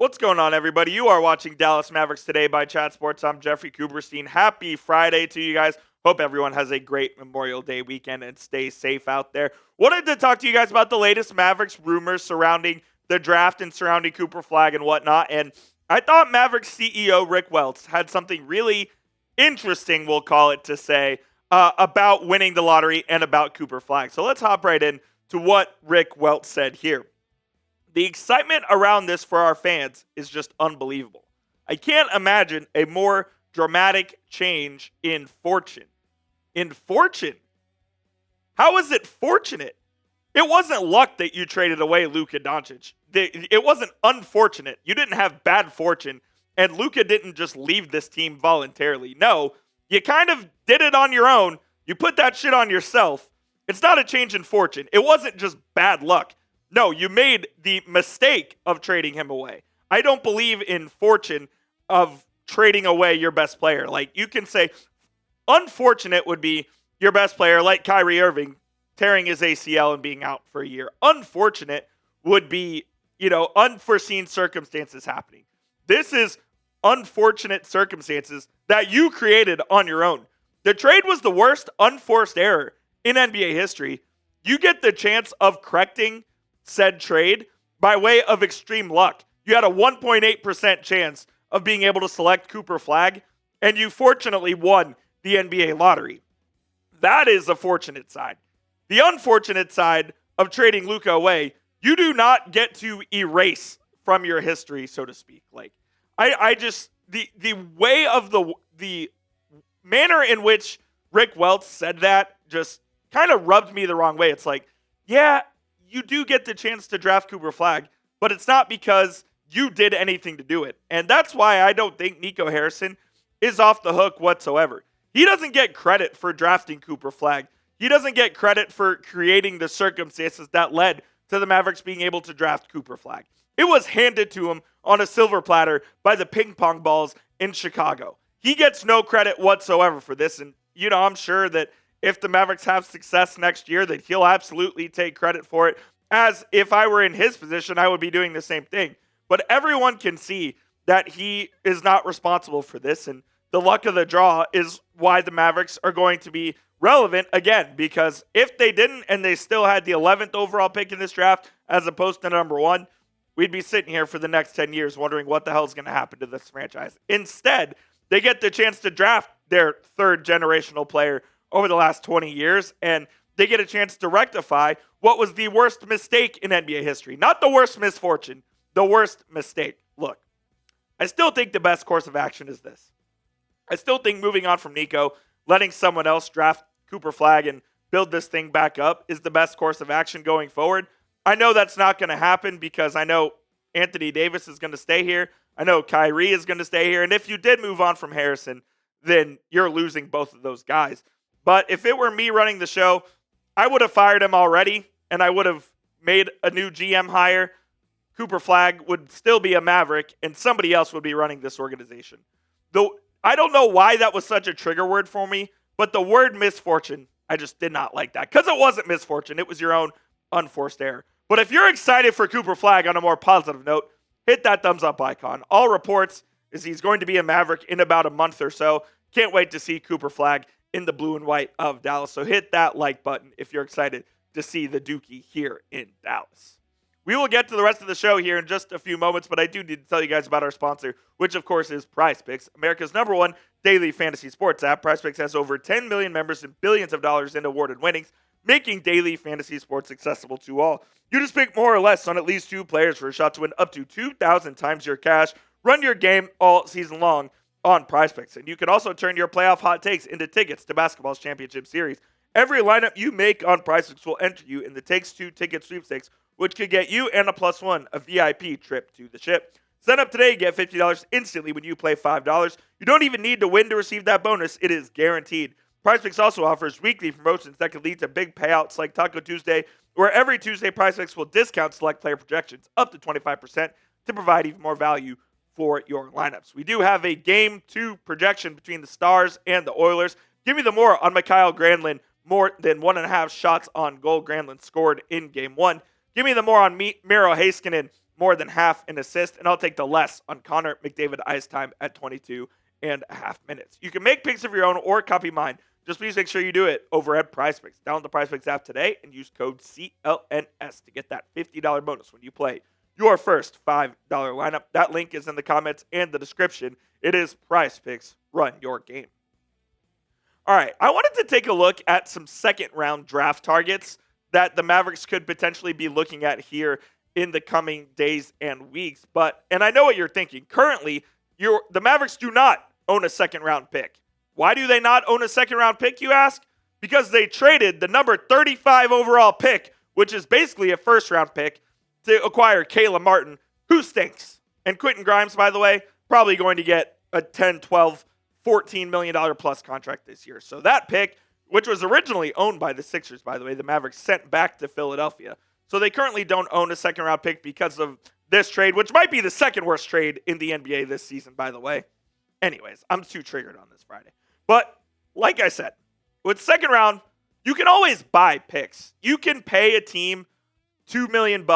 What's going on, everybody? You are watching Dallas Mavericks Today by Chat Sports. I'm Jeffrey Cooperstein. Happy Friday to you guys. Hope everyone has a great Memorial Day weekend and stay safe out there. Wanted to talk to you guys about the latest Mavericks rumors surrounding the draft and surrounding Cooper Flagg and whatnot. And I thought Mavericks CEO Rick Welts had something really interesting, we'll call it, to say about winning the lottery and about Cooper Flagg. So let's hop right in to what Rick Welts said here. The excitement around this for our fans is just unbelievable. I can't imagine a more dramatic change in fortune. In fortune? How is it fortunate? It wasn't luck that you traded away Luka Doncic. It wasn't unfortunate. You didn't have bad fortune, and Luka didn't just leave this team voluntarily. No, you kind of did it on your own. You put that shit on yourself. It's not a change in fortune. It wasn't just bad luck. No, you made the mistake of trading him away. I don't believe in fortune of trading away your best player. Like, you can say unfortunate would be your best player, like Kyrie Irving, tearing his ACL and being out for a year. Unfortunate would be, unforeseen circumstances happening. This is unfortunate circumstances that you created on your own. The trade was the worst unforced error in NBA history. You get the chance of correcting said trade by way of extreme luck. You had a 1.8% chance of being able to select Cooper Flagg, and you fortunately won the NBA lottery. That is the fortunate side. The unfortunate side of trading Luka away, you do not get to erase from your history, so to speak. Like, I just, the way of the manner in which Rick Welts said that just kind of rubbed me the wrong way. It's like, yeah, you do get the chance to draft Cooper Flagg, but it's not because you did anything to do it. And that's why I don't think Nico Harrison is off the hook whatsoever. He doesn't get credit for drafting Cooper Flagg. He doesn't get credit for creating the circumstances that led to the Mavericks being able to draft Cooper Flagg. It was handed to him on a silver platter by the ping pong balls in Chicago. He gets no credit whatsoever for this. And, I'm sure that if the Mavericks have success next year, that he'll absolutely take credit for it. As if I were in his position, I would be doing the same thing. But everyone can see that he is not responsible for this. And the luck of the draw is why the Mavericks are going to be relevant again. Because if they didn't and they still had the 11th overall pick in this draft as opposed to number 1, we'd be sitting here for the next 10 years wondering what the hell is going to happen to this franchise. Instead, they get the chance to draft their third generational player over the last 20 years, and they get a chance to rectify what was the worst mistake in NBA history. Not the worst misfortune, the worst mistake. Look, I still think the best course of action is this. I still think moving on from Nico, letting someone else draft Cooper Flagg and build this thing back up is the best course of action going forward. I know that's not going to happen because I know Anthony Davis is going to stay here. I know Kyrie is going to stay here. And if you did move on from Harrison, then you're losing both of those guys. But if it were me running the show, I would have fired him already, and I would have made a new GM hire. Cooper Flagg would still be a Maverick, and somebody else would be running this organization. Though I don't know why that was such a trigger word for me, but the word misfortune, I just did not like that. Because it wasn't misfortune. It was your own unforced error. But if you're excited for Cooper Flagg on a more positive note, hit that thumbs up icon. All reports is he's going to be a Maverick in about a month or so. Can't wait to see Cooper Flagg in the blue and white of Dallas. So hit that like button if you're excited to see the Dookie here in Dallas. We will get to the rest of the show here in just a few moments, but I do need to tell you guys about our sponsor, which of course is PrizePicks, America's #1 daily fantasy sports app. PrizePicks has over 10 million members and billions of dollars in awarded winnings, making daily fantasy sports accessible to all. You just pick more or less on at least 2 players for a shot to win up to 2,000 times your cash. Run your game all season long on PrizePicks. And you can also turn your playoff hot takes into tickets to basketball's championship series. Every lineup you make on PrizePicks will enter you in the Takes 2 ticket sweepstakes, which could get you and a +1 a VIP trip to the ship. Sign up today and get $50 instantly when you play $5. You don't even need to win to receive that bonus. It is guaranteed. PrizePicks also offers weekly promotions that could lead to big payouts like Taco Tuesday, where every Tuesday PrizePicks will discount select player projections up to 25% to provide even more value for your lineups. We do have a Game 2 projection between the Stars and the Oilers. Give me the more on Mikael Granlund. More than 1.5 shots on goal Granlund scored in Game 1. Give me the more on Miro Heiskanen more than half an assist, and I'll take the less on Connor McDavid ice time at 22.5 minutes. You can make picks of your own or copy mine. Just please make sure you do it over at PrizePicks. Download the PrizePicks app today and use code CLNS to get that $50 bonus when you play your first $5 lineup. That link is in the comments and the description. It is PrizePicks. Run your game. All right, I wanted to take a look at some second-round draft targets that the Mavericks could potentially be looking at here in the coming days and weeks. And I know what you're thinking. Currently, the Mavericks do not own a second-round pick. Why do they not own a second-round pick, you ask? Because they traded the number 35 overall pick, which is basically a first-round pick, to acquire Caleb Martin, who stinks. And Quentin Grimes, by the way, probably going to get a $10, $12, $14 million plus contract this year. So that pick, which was originally owned by the Sixers, by the way, the Mavericks sent back to Philadelphia. So they currently don't own a second-round pick because of this trade, which might be the second worst trade in the NBA this season, by the way. Anyways, I'm too triggered on this Friday. But like I said, with second round, you can always buy picks. You can pay a team $2 million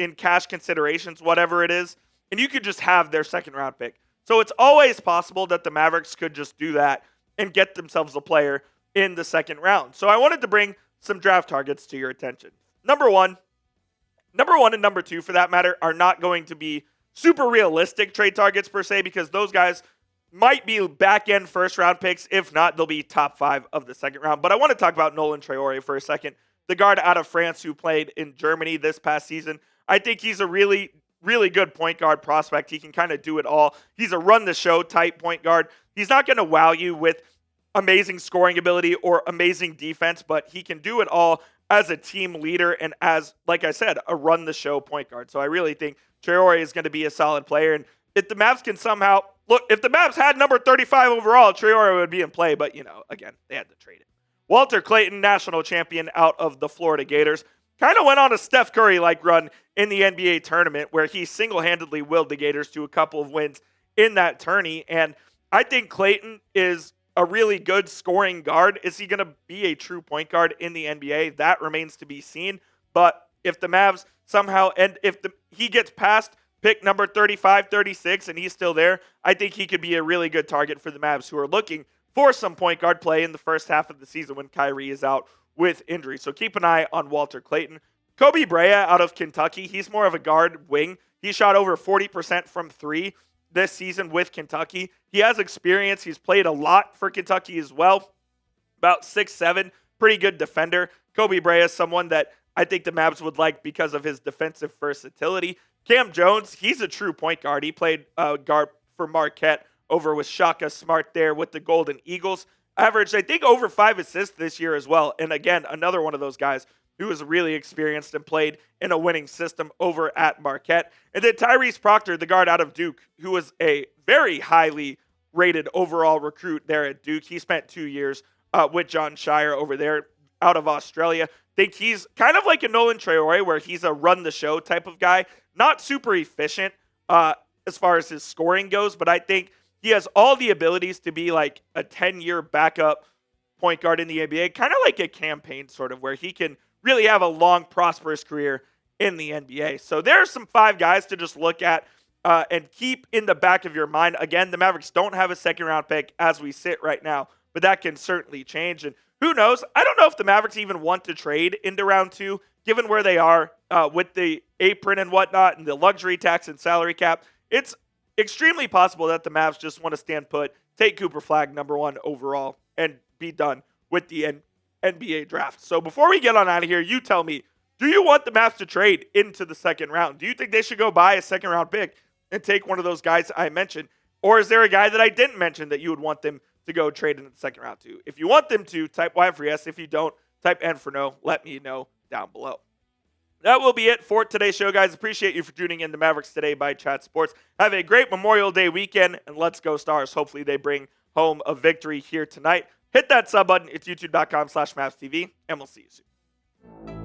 in cash considerations, whatever it is, and you could just have their second round pick. So it's always possible that the Mavericks could just do that and get themselves a player in the second round. So I wanted to bring some draft targets to your attention. Number one and number two, for that matter, are not going to be super realistic trade targets per se, because those guys might be back-end first-round picks. If not, they'll be top 5 of the second round. But I want to talk about Nolan Traore for a second, the guard out of France who played in Germany this past season. I think he's a really, really good point guard prospect. He can kind of do it all. He's a run-the-show type point guard. He's not going to wow you with amazing scoring ability or amazing defense, but he can do it all as a team leader and as, like I said, a run-the-show point guard. So I really think Traore is going to be a solid player. And if the Mavs can somehow look, if the Mavs had number 35 overall, Traore would be in play. But, again, they had to trade it. Walter Clayton, national champion out of the Florida Gators, kind of went on a Steph Curry-like run in the NBA tournament where he single-handedly willed the Gators to a couple of wins in that tourney. And I think Clayton is a really good scoring guard. Is he going to be a true point guard in the NBA? That remains to be seen. But if the Mavs somehow, and if he gets past pick number 35, 36, and he's still there, I think he could be a really good target for the Mavs, who are looking for some point guard play in the first half of the season when Kyrie is out with injury. So keep an eye on Walter Clayton. Koby Brea out of Kentucky, he's more of a guard wing. He shot over 40% from three this season with Kentucky. He has experience. He's played a lot for Kentucky as well. About 6'7", pretty good defender. Koby Brea is someone that I think the Mavs would like because of his defensive versatility. Kam Jones, he's a true point guard. He played guard for Marquette over with Shaka Smart there with the Golden Eagles. Averaged, I think, over 5 assists this year as well. And again, another one of those guys who is really experienced and played in a winning system over at Marquette. And then Tyrese Proctor, the guard out of Duke, who was a very highly rated overall recruit there at Duke. He spent 2 years with John Shire over there out of Australia. Think he's kind of like a Nolan Traore, where he's a run-the-show type of guy. Not super efficient as far as his scoring goes, but I think he has all the abilities to be like a 10-year backup point guard in the NBA, kind of like a campaign sort of, where he can really have a long, prosperous career in the NBA. So there are some 5 guys to just look at and keep in the back of your mind. Again, the Mavericks don't have a second-round pick as we sit right now, but that can certainly change. And who knows? I don't know if the Mavericks even want to trade into round 2, given where they are with the apron and whatnot and the luxury tax and salary cap. It's extremely possible that the Mavs just want to stand put, take Cooper Flagg number 1 overall, and be done with the NBA draft. So before we get on out of here, you tell me, do you want the Mavs to trade into the second round? Do you think they should go buy a second-round pick and take one of those guys I mentioned? Or is there a guy that I didn't mention that you would want them to go trade in the second round to? If you want them to, type Y for yes. If you don't, type N for no. Let me know down below. That will be it for today's show, guys. Appreciate you for tuning in to Mavericks Today by Chat Sports. Have a great Memorial Day weekend, and let's go Stars. Hopefully they bring home a victory here tonight. Hit that sub button. It's youtube.com/MavsTV, and we'll see you soon.